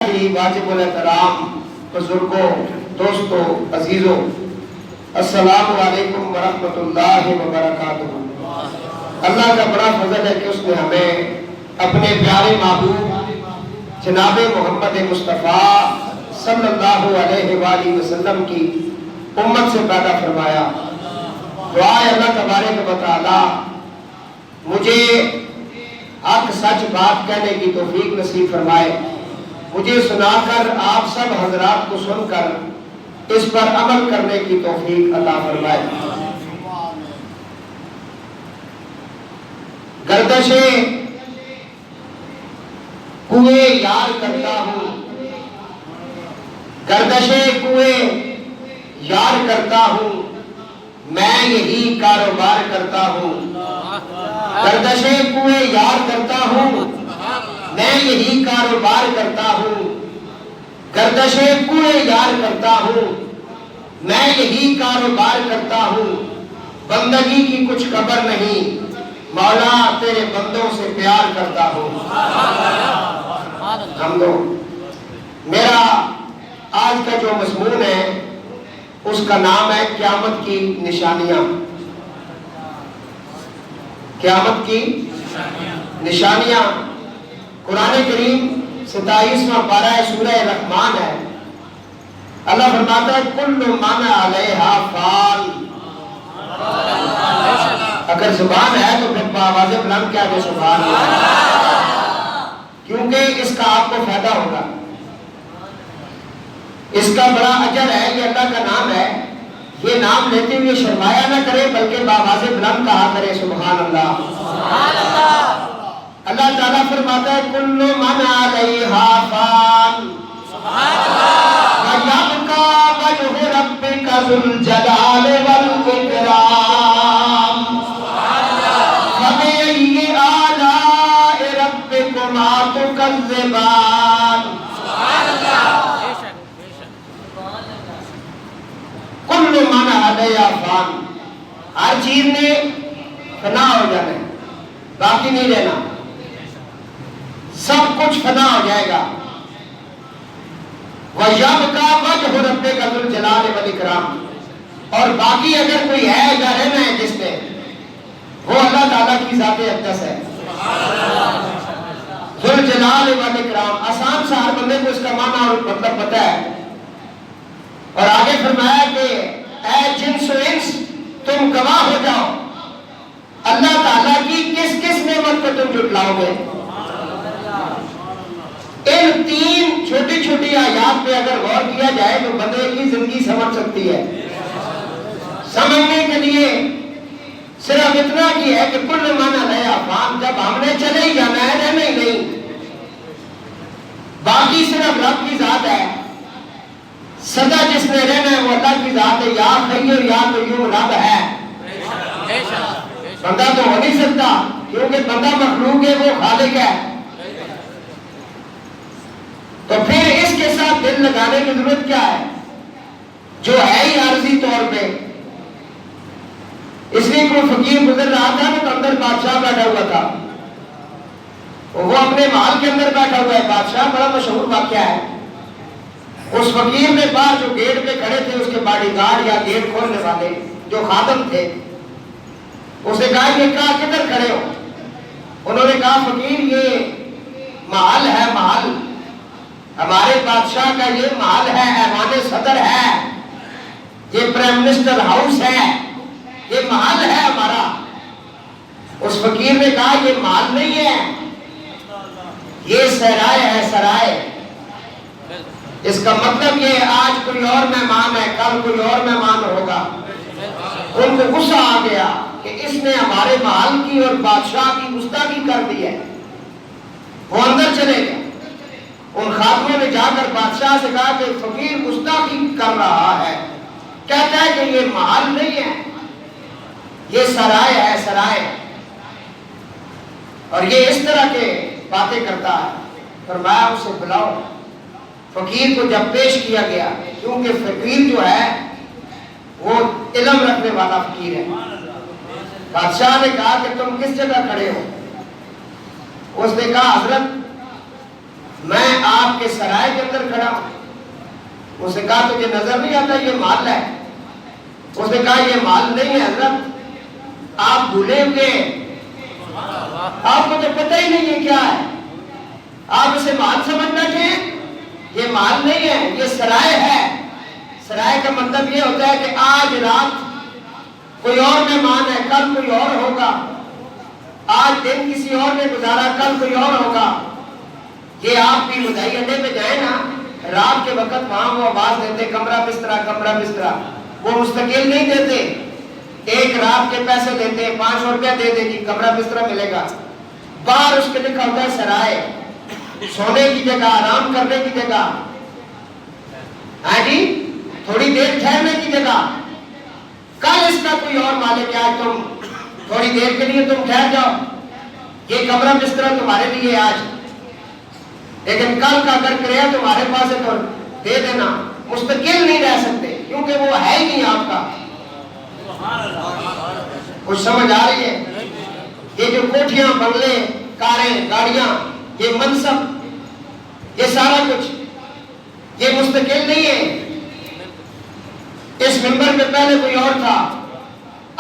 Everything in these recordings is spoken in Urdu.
واجب الاحترام بزرگوں، دوستوں، عزیزوں، السلام علیکم ورحمۃ اللہ وبرکاتہ۔ اللہ کا بڑا فضل ہے کہ اس نے ہمیں اپنے پیارے محبوب جناب محمد مصطفیٰ صلی اللہ علیہ وآلہ وسلم کی امت سے پیدا فرمایا۔ دعا ہے اللہ تبارک و تعالی مجھے حق سچ بات کہنے کی توفیق نصیب فرمائے، مجھے سنا کر آپ سب حضرات کو سن کر اس پر عمل کرنے کی توفیق عطا فرمائے۔ گردش کوئے یار کرتا ہوں، گردش کوئے یار کرتا ہوں، میں یہی کاروبار کرتا ہوں۔ گردش کوئے یار کرتا ہوں، میں یہی کاروبار کرتا ہوں۔ گردش کوئے یار کرتا ہوں، میں یہی کاروبار کرتا ہوں۔ بندگی کی کچھ خبر نہیں، مولا تیرے بندوں سے پیار کرتا ہوں۔ حمدو میرا آج کا جو مضمون ہے اس کا نام ہے قیامت کی نشانیاں۔ قیامت کی نشانیاں قرآن کریم 27واں پارہ سورہ رحمان ہے۔ اللہ فرماتا ہے کل من علیہا فان۔ اگر زبان ہے تو پھر آواز بلند کیا کہ سبحان اللہ، کیونکہ اس کا آپ کو فائدہ ہوگا، اس کا بڑا اجر ہے۔ یہ اللہ کا نام ہے، یہ نام لیتے ہوئے شرمایا نہ کرے بلکہ بآواز بلند کہا کرے سبحان اللہ۔ اللہ تعالیٰ فرماتا ہے کل من علیہا فان وَيَبْقَى وَجْهُ رَبِّكَ ذُو الْجَلَالِ وَالْإِكْرَامِ فَبِأَيِّ آلَاءِ رَبِّكُمَا تُكَذِّبَانِ۔ کل من علیہا فان، ہر چیز نے فنا ہو جانا ہے، باقی نہیں رہنا، سب کچھ فنا ہو جائے گا۔ وَيَبْقَى وَجْهُ رَبِّكَ ذُو الْجَلَالِ وَالْإِكْرَامِ، اور باقی اگر کوئی ہے یا رہنا ہے جس میں، وہ اللہ تعالیٰ کی ذات اقدس ہے۔ ذُو الْجَلَالِ وَالْإِكْرَامِ، آسان سا ہر بندے کو اس کا معنی اور مطلب پتہ ہے۔ اور آگے فرمایا کہ اے جنس و انس تم گواہ ہو جاؤ اللہ تعالیٰ کی کس کس نعمت کو تم جھٹلاؤ گے۔ ان تین چھوٹی چھوٹی آیات پہ اگر غور کیا جائے تو بندے کی زندگی سمجھ سکتی ہے۔ سمجھنے کے لیے صرف اتنا کی ہے کہ کل من علیہا فان، جب ہم نے چلے ہی جانا ہے، رہنا ہی نہیں، باقی صرف رب کی ذات ہے۔ سدا جس نے رہنا ہے وہ اللہ کی ذات ہے، یا حی یا قیوم رب ہے، بندہ تو ہو نہیں سکتا کیونکہ بندہ مخلوق ہے، وہ خالق ہے۔ تو پھر اس کے ساتھ دل لگانے کی ضرورت کیا ہے جو ہے ہی عارضی طور پہ۔ اس لیے کوئی فقیر گزر رہا تھا تو اندر بادشاہ بیٹھا ہوا تھا، وہ اپنے محل کے اندر بیٹھا ہوا ہے، بادشاہ بڑا مشہور واقعہ ہے۔ اس فقیر نے باہر جو گیٹ پہ کھڑے تھے اس کے باڈی گارڈ یا گیٹ کھولنے والے جو خادم تھے، اسے کہا یہ کہا کدھر کھڑے ہو؟ انہوں نے کہا فقیر یہ محل ہے، محل ہمارے بادشاہ کا، یہ محل ہے، ایوان صدر ہے، یہ پرائم منسٹر ہاؤس ہے، یہ محل ہے ہمارا۔ اس فقیر نے کہا یہ محل نہیں ہے، یہ سرائے ہے، سرائے۔ اس کا مطلب یہ آج کوئی اور مہمان ہے، کل کوئی اور مہمان ہوگا۔ ان کو غصہ آ گیا کہ اس نے ہمارے محل کی اور بادشاہ کی گستاخی کر دی ہے۔ وہ اندر چلے گئے، ان خاتموں نے جا کر بادشاہ سے کہا کہ فقیر گستاخی کر رہا ہے، کہتا ہے کہ یہ محل نہیں ہے، یہ سرائے ہے، سرائے، اور یہ اس طرح کے باتیں کرتا ہے۔ فرمایا اسے بلاؤ۔ فقیر کو جب پیش کیا گیا، کیونکہ فقیر جو ہے وہ علم رکھنے والا فقیر ہے، بادشاہ نے کہا کہ تم کس جگہ کھڑے ہو؟ اس نے کہا حضرت میں آپ کے سرائے کے اندر کھڑا ہوں. اس نے کہا تجھے نظر نہیں آتا یہ مال ہے؟ اس نے کہا یہ مال نہیں ہے حضرت, آپ بھولے ہوئے, آپ کو تو پتہ ہی نہیں ہے کیا ہے, آپ اسے مال سمجھ بیٹھے ہیں. یہ مال نہیں ہے, یہ سرائے ہے. سرائے کا مطلب یہ ہوتا ہے کہ آج رات کوئی اور مہمان ہے, کل کوئی اور ہوگا. آج دن کسی اور نے گزارا, کل کوئی اور ہوگا. یہ آپ بھی مدعی اڈے پہ جائیں نا, رات کے وقت وہاں وہ آواز دیتے کمرہ بسترا کمرہ بسترا, وہ مستقل نہیں دیتے. ایک رات کے پیسے دیتے ہیں, 500 روپیہ دے دے جی کمرہ بسترا ملے گا. باہر اس کے لکھا ہوتا ہے سرائے, سونے کی جگہ, آرام کرنے کی جگہ, ہاں جی تھوڑی دیر ٹھہرنے کی جگہ. کل اس کا کوئی اور مالک ہے, آج تم تھوڑی دیر کے لیے تم ٹھہر جاؤ, یہ کمرہ بسترا تمہارے لیے آج, لیکن کل کا اگر کرے تمہارے پاس ہے تو دے دینا. مستقل نہیں رہ سکتے کیونکہ وہ ہے ہی نہیں آپ کا. کچھ سمجھ آ رہی ہے؟ یہ جو کوٹھیاں, بنگلے, کاریں, گاڑیاں, یہ منصب, یہ سارا کچھ یہ مستقل نہیں ہے. اس منبر میں پہلے کوئی اور تھا,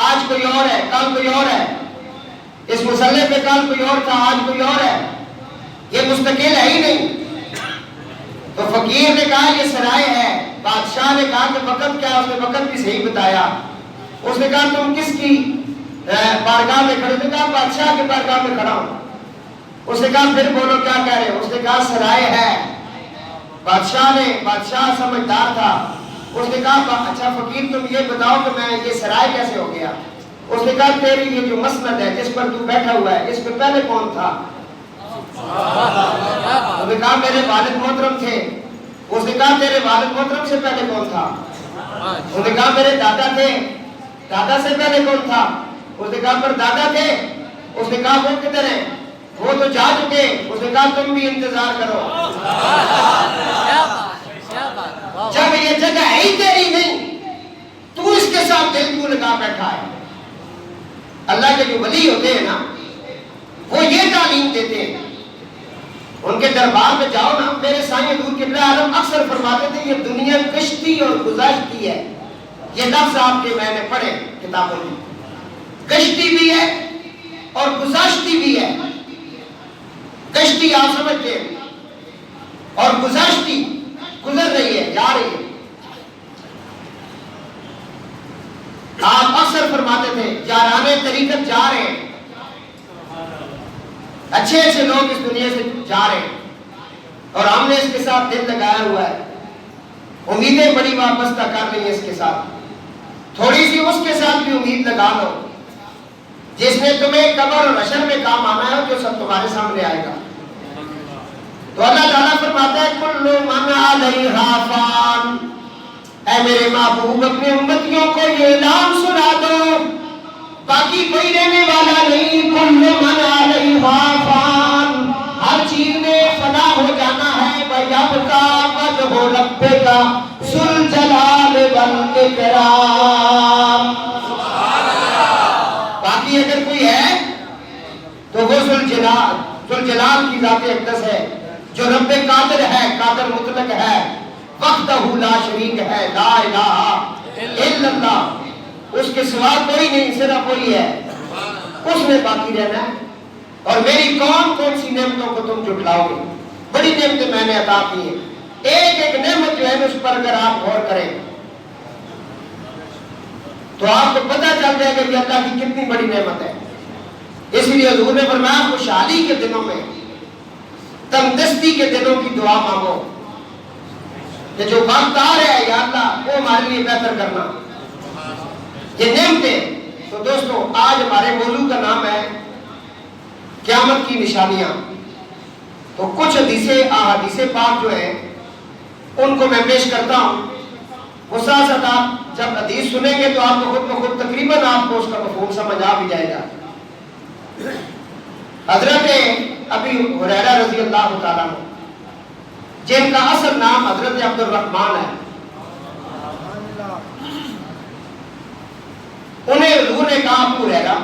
آج کوئی اور ہے, کل کوئی اور ہے. اس مصلی پہ کل کوئی اور تھا, آج کوئی اور ہے. یہ مستقل ہے ہی نہیں. تو فقیر نے کہا یہ سرائے ہے. بادشاہ نے کہا کہ وقت کیا؟ اس نے وقت بھی صحیح بتایا. اس نے کہا تم کس کی بارگاہ میں کھڑے؟ نے کہا بادشاہ کے بارگاہ میں کھڑا ہوں. اس نے کہا پھر بولو کیا کہہ رہے ہو؟ اس نے کہا سرائے ہے. بادشاہ سمجھدار تھا. اس نے کہا اچھا فقیر تم یہ بتاؤ کہ میں یہ سرائے کیسے ہو گیا؟ اس نے کہا تیری یہ جو مسند ہے جس پر تو بیٹھا ہوا ہے اس پہ پہلے کون تھا؟ اس نے کہا میرے والد محترم تھے. اس نے کہا تیرے والد محترم سے پہلے کون تھا؟ اس نے کہا میرے دادا تھے. دادا سے پہلے کون تھا؟ اس نے کہا پر دادا تھے. اس نے کہا وہ کدھر ہیں؟ وہ تو جا چکے. اس نے کہا تم بھی انتظار کرو. جب یہ جگہ ہے ہی تیری نہیں تو اس کے ساتھ دل کیوں لگا بیٹھا ہے؟ اللہ کے جو ولی ہوتے ہیں نا وہ یہ تعلیم دیتے ہیں. ان کے دربار میں جاؤ نا, میرے سائیں حضور قبلہ عالم اکثر فرماتے تھے یہ دنیا کشتی اور گزشتی ہے. یہ لفظ آپ کے میں نے پڑھے کتابوں میں. کشتی بھی ہے اور گزشتی بھی ہے. کشتی آپ سمجھتے ہیں اور گزشتی گزر رہی ہے, جا رہی ہے. آپ اکثر فرماتے تھے یارانے طریقت جا رہے ہیں, اچھے اچھے لوگ اس دنیا سے جا رہے ہیں اور ہم نے اس کے ساتھ دل لگایا ہوا ہے. امیدیں بڑی وابستہ کر رہی ہیں اس کے ساتھ. تھوڑی سی اس کے ساتھ بھی امید لگا لو جس نے تمہیں قبر اور حشر میں کام آنا ہے, جو سب تمہارے سامنے آئے گا. تو اللہ تعالیٰ فرماتا ہے کل من علیہا فان, اے میرے محبوب اپنے امتیوں کو یہ اعلان سنا دو باقی کوئی رہنے والا نہیں. کل من علیہا فان, ہر چیز نے فنا ہو جانا ہے. وَيَبْقَى وَجْهُ رَبِّكَ ذُو الْجَلَالِ وَالْإِكْرَامِ. باقی اگر کوئی ہے تو وہ ذو الجلال کی ذات اقدس ہے جو رب قادر ہے, قادر مطلق ہے, وحدہ لا شریک ہے, لا الہ الا اللہ, اس کے سوا کوئی نہیں, صرف وہی ہے, اس نے باقی رہنا ہے. اور میری کون کون سی نعمتوں کو تم جھٹلاؤ گے؟ بڑی نعمتیں میں نے عطا کی ہیں. ایک ایک نعمت جو ہے اس پر اگر آپ غور کریں تو آپ کو پتہ چل جائے گا کہ اللہ کی کتنی بڑی نعمت ہے. اس لیے حضور نے فرمایا خوشحالی کے دنوں میں, تندرستی کے دنوں کی دعا مانگو کہ جو وقت آ رہا ہے یا اللہ وہ ہمارے لیے بہتر کرنا. یہ نعمتیں. تو دوستو آج ہمارے موضوع کا نام ہے قیامت کی نشانیاں. تو کچھ احادیث پاک جو ہیں ان کو میں پیش کرتا ہوں. وہ ساتھ ساتھ آپ جب حدیث سنیں گے تو آپ کو خود بخود تقریباً آپ کو اس کا مفہوم سمجھ آ بھی جائے گا. حضرت ابی ہریرہ رضی اللہ تعالیٰ عنہ جن کا اصل نام حضرت عبد الرحمن ہے, انہیں حضور نے کہا ابو ہریرہ,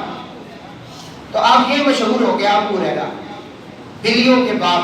تو آپ یہ مشہور ہو گیا ابو ہریرہ بلیوں کے باپ.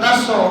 1000,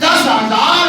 10,000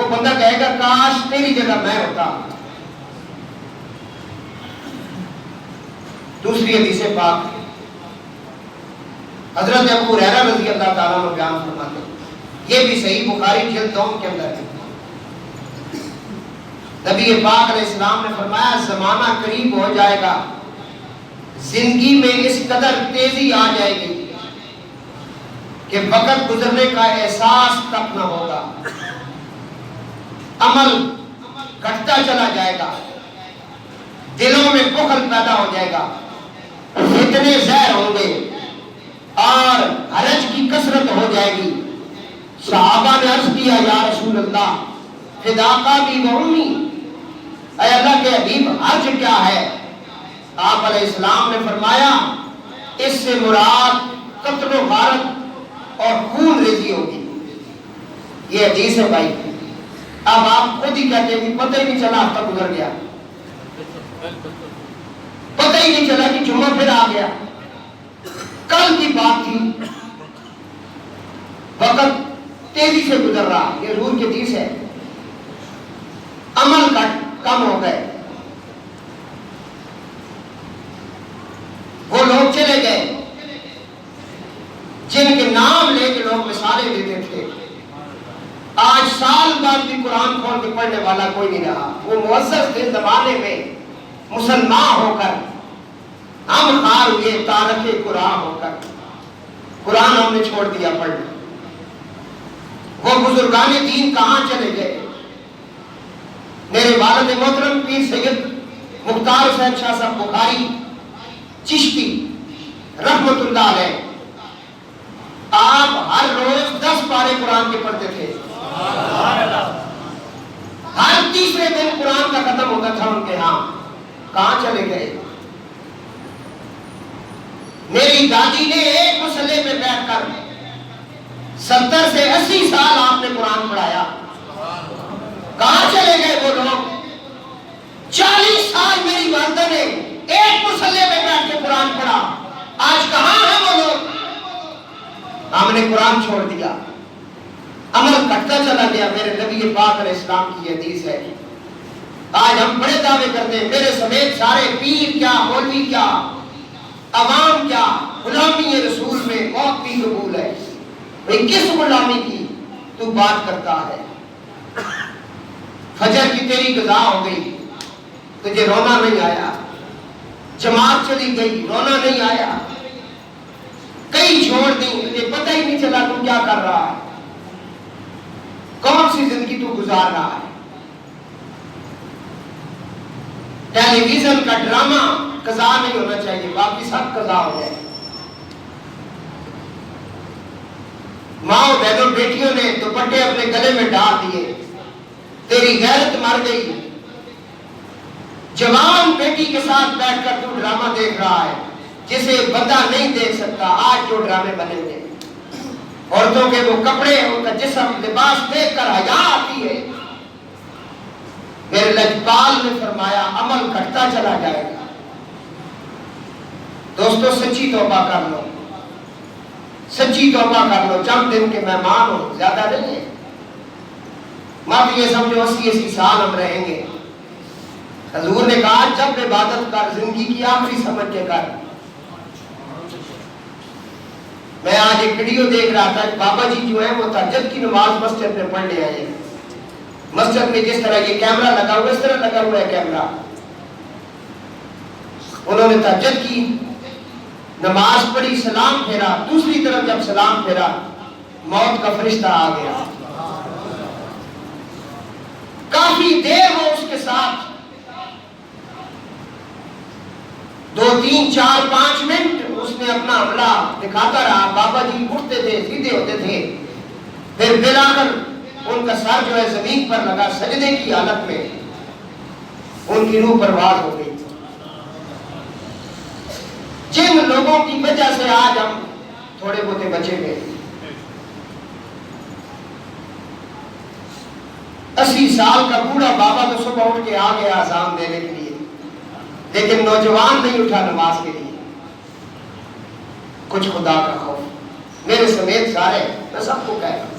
وہ بندہ کہے گا کاش تیری جگہ میں ہوتا. دوسری حدیث پاک حضرت ابو ہریرہ رضی اللہ تعالیٰ عنہ بیان فرماتے ہیں, یہ بھی صحیح بخاری جلد 9 کے اندر ہے. نبی پاک علیہ السلام نے فرمایا زمانہ قریب ہو جائے گا, زندگی میں اس قدر تیزی آ جائے گی کہ وقت گزرنے کا احساس تک نہ ہوگا, عمل گھٹتا چلا جائے گا, دلوں میں بخل پیدا ہو جائے گا, فتنے زہر ہوں گے اور حرج کی کثرت ہو جائے گی. صحابہ نے عرض کیا یا رسول اللہ فداکا بھی و امی, اے اللہ کے حبیب حرج کیا ہے؟ آپ علیہ السلام نے فرمایا اس سے مراد قتل و غارت اور خون ریزی ہوگی. یہ حدیث ہے بھائی. اب آپ خود ہی کہتے ہیں کہ پتہ ہی نہیں چلا ہفتہ گزر گیا, پتہ ہی نہیں چلا کہ جمعہ پھر آ گیا, کل کی بات تھی, وقت تیزی سے گزر رہا. یہ حضور کی حدیث ہے. عمل کم ہو گئے, وہ لوگ چلے گئے جن کے نام لے کے لوگ مثالیں دیتے تھے. آج سال بعد بھی قرآن کھول کے پڑھنے والا کوئی نہیں رہا. وہ معزز تھے زمانے میں, مسلمان ہو کر ہم خار ہوئے تارک قرآن ہو کر, قرآن ہم نے چھوڑ دیا پڑھنا. وہ بزرگان دین کہاں چلے گئے؟ میرے والد محترم پیر سید مختار حسین شاہ صاحب بخاری چشتی رحمت اللہ علیہ, آپ ہر روز 10 پارے قرآن کے پڑھتے تھے. ہر تیسرے دن قرآن کا ختم ہوتا تھا ان کے ہاں. کہاں چلے گئے؟ میری دادی نے ایک مسئلے پہ بیٹھ کر 70 سے 80 سال آپ نے قرآن پڑھایا. کہاں چلے گئے وہ لوگ؟ 40 سال میری والدہ نے ایک مسئلے پہ بیٹھ کے قرآن پڑھا. آج کہاں ہیں وہ لوگ؟ ہم نے قرآن چھوڑ دیا, عمل گھٹتا چلا گیا. میرے نبی پاک علیہ السلام کی حدیث ہے. آج ہم بڑے دعوے کرتے ہیں, میرے سمیت سارے پیر کیا, مولوی کیا, عوام کیا, غلامی رسول میں موت بھی قبول ہے. بھئی کس غلامی کی تو بات کرتا ہے؟ فجر کی تیری قضا ہو گئی, تجھے رونا نہیں آیا. جماعت چلی گئی, رونا نہیں آیا. کئی چھوڑ دی, تجھے پتہ ہی نہیں چلا تو کیا کر رہا ہے, کون سی زندگی تو گزار رہا ہے. ٹیلی ویژن کا ڈرامہ قضا نہیں ہونا چاہیے, باقی سب قضا ہو جائے. ماں بہنوں بیٹیوں نے دوپٹے اپنے گلے میں ڈال دیے, تیری غیرت مر گئی. جوان بیٹی کے ساتھ بیٹھ کر تو ڈرامہ دیکھ رہا ہے جسے بندہ نہیں دیکھ سکتا. آج جو ڈرامے بنے ہوئے, عورتوں کے وہ کپڑے, ان کا جسم, لباس دیکھ کر حیا آتی ہے. میرے لجپال نے فرمایا عمل گھٹتا چلا جائے گا. دوستو سچی توبہ کر لو, سچی توبہ کر لو. چند دن کے مہمان ہو, زیادہ نہیں ہے. مت یہ سمجھو 80 سال ہم رہیں گے. حضور نے کہا جب عبادت کر, زندگی کی آخری سمجھ کے کر. میں آج ایک ویڈیو دیکھ رہا تھا, بابا جی جو ہے وہ تہجد کی نماز مسجد میں پڑھ لے آئے. مسجد میں جس طرح یہ کیمرہ لگا ہوا ہے, اس طرح لگا ہوا ہے کیمرہ. انہوں نے تہجد کی نماز پڑھی, سلام پھیرا, دوسری طرف جب سلام پھیرا موت کا فرشتہ آ گیا. کافی دیر وہ اس کے ساتھ 2 3 4 5 منٹ اس نے اپنا عملہ دکھاتا رہا. بابا جی اٹھتے تھے, سیدھے ہوتے تھے, پھر بلا کر ان کا سر جو ہے زمین پر لگا, سجدے کی حالت میں ان کی روح پرواز ہو گئی. جن لوگوں کی وجہ سے آج ہم تھوڑے بہتے بچے گئے. 80 سال کا بوڑھا بابا تو صبح اٹھ کے آ گیا اذان دینے کے لیے, لیکن نوجوان نہیں اٹھا نماز کے لیے. کچھ خدا کا خوف. میرے سمیت سارے, میں سب کو کہہ رہا ہوں,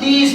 30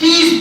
30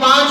5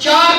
4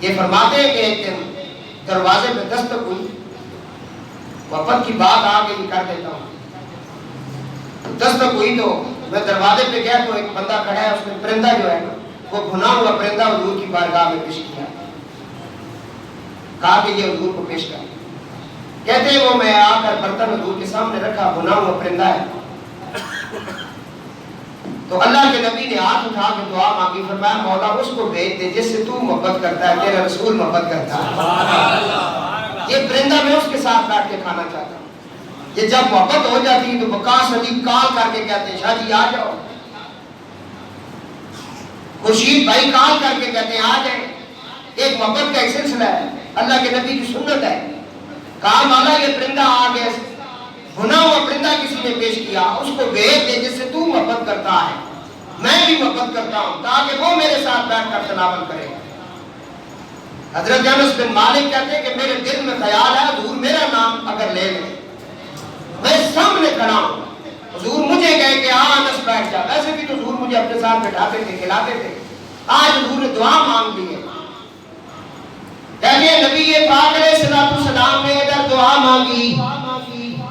یہ فرماتے ہیں کہ ایک دن دروازے پہ دستک ہوئی، وفد کی بات آ گئی، کر دیتا ہوں۔ دستک ہوئی تو میں دروازے پہ گیا تو ایک بندہ کھڑا ہے، اس نے پرندہ جو ہے وہ بھنا ہوا پرندہ حضور کی بارگاہ میں پیش کیا، کہا کہ یہ حضور کو پیش کر۔ کہتے ہیں وہ میں آ کر برتن حضور کے سامنے رکھا، بھنا ہوا پرندہ ہے، تو اللہ کے نبی نے ہاتھ اٹھا کے دعا مانگی، فرمایا مولا اس کو بھیج دے جس سے تو محبت کرتا ہے، تیرا رسول محبت کرتا ہے۔ یہ پرندہ میں اس کے ساتھ بیٹھ کے کھانا چاہتا ہوں۔ یہ جب محبت ہو جاتی ہے تو وقاص علی کال کر کے کہتے ہیں شاہ جی آ جاؤ، خورشید بھائی کال کر کے کہتے ہیں آ جائیں۔ ایک محبت کا ایک سلسلہ ہے، اللہ کے نبی کی سنت ہے۔ کہا مولا یہ پرندہ آ گیا، بھنا ہوا پرندہ کسی نے پیش کیا، اس کو بھیج دے جس سے تو محبت کرتا ہے، میں بھی محبت کرتا ہوں، تاکہ وہ میرے ساتھ بیٹھ کر تلاوت کرے۔ حضرت انس بن مالک کہتے ہیں کہ میرے دل میں خیال ہے حضور میرا نام اگر لے لیں، میں سامنے کھڑا ہوں، حضور مجھے کہے کہ انس بیٹھ جا، ویسے بھی تو حضور مجھے اپنے ساتھ بٹھاتے تھے، کھلاتے تھے، آج حضور نے دعا مانگ لی ہے۔ کہتے ہیں نبی پاک علیہ السلام نے ادھر دعا مانگی،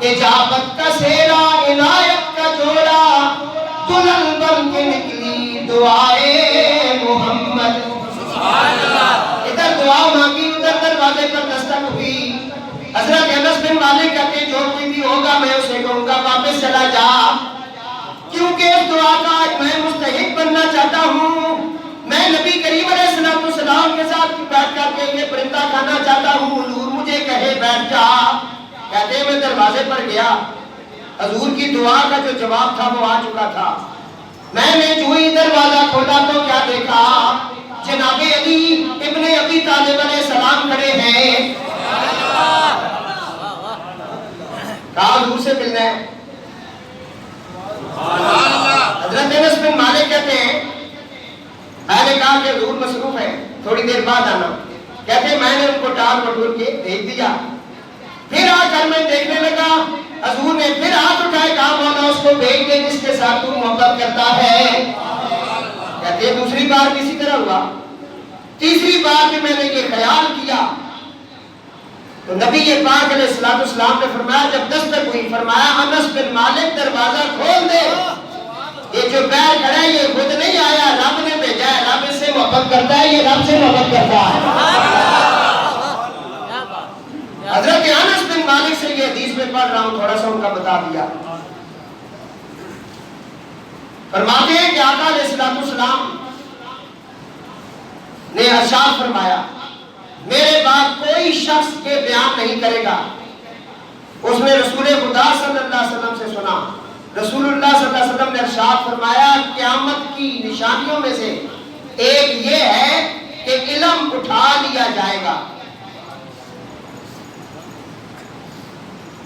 اجابت کا سیرا عنایت کا جوڑا، دلہن بن کے نکلی دعائے محمد۔ ادھر دعا مانگی، ادھر دروازے پر دستک ہوئی۔ حضرت انس بن مالک کہتے ہیں جو کوئی بھی ہوگا میں اسے کہوں گا واپس چلا جا، کیونکہ اس دعا کا آج میں مستحق بننا چاہتا ہوں، میں نبی کریم علیہ السلام کے ساتھ بیٹھ کر کے یہ پرندہ کھانا چاہتا ہوں، حضور مجھے کہے بیٹھ جا۔ کہتے ہیں میں دروازے پر گیا، حضور کی دعا کا جو جواب تھا وہ آ چکا تھا۔ میں نے جو ہی دروازہ کھولا تو کیا دیکھا، جناب علی ابن ابی طالب علیہ السلام کھڑے ہیں۔ کہا حضور سے ملنا ہے۔ حضرت انس بن مالک کہتے ہیں میں نے کہا کہ حضور مصروف ہے، تھوڑی دیر بعد آنا۔ کہتے ہیں میں نے ان کو ٹال مٹول کے بھیج دیا، پھر آ کر میں دیکھنے لگا حضور نے پھر ہاتھ اٹھائے، کہا مولا اس کو بھیج دے جس کے ساتھ تو محبت کرتا ہے۔ کہتے ہیں دوسری بار بھی اسی طرح ہوا، تیسری بار بھی میں نے یہ خیال کیا تو نبی پاک علیہ السلام نے فرمایا جب دستک ہوئی، فرمایا انس بن مالک دروازہ کھول دے، یہ جو پیر کھڑا ہے یہ خود نہیں آیا، رب نے بھیجا ہے، رب اس سے محبت کرتا ہے، یہ رب سے محبت کرتا ہے۔ حضرت انس بن مالک سے یہ حدیث میں پڑھ رہا ہوں، تھوڑا سا ان کا بتا دیا۔ فرماتے ہیں کہ آقا علیہ السلام نے ارشاد فرمایا میرے بعد کوئی شخص یہ بیان نہیں کرے گا، اس نے رسول خدا صلی اللہ علیہ وسلم سے سنا، رسول اللہ صلی اللہ علیہ وسلم نے ارشاد فرمایا قیامت کی نشانیوں میں سے ایک یہ ہے کہ علم اٹھا لیا جائے گا۔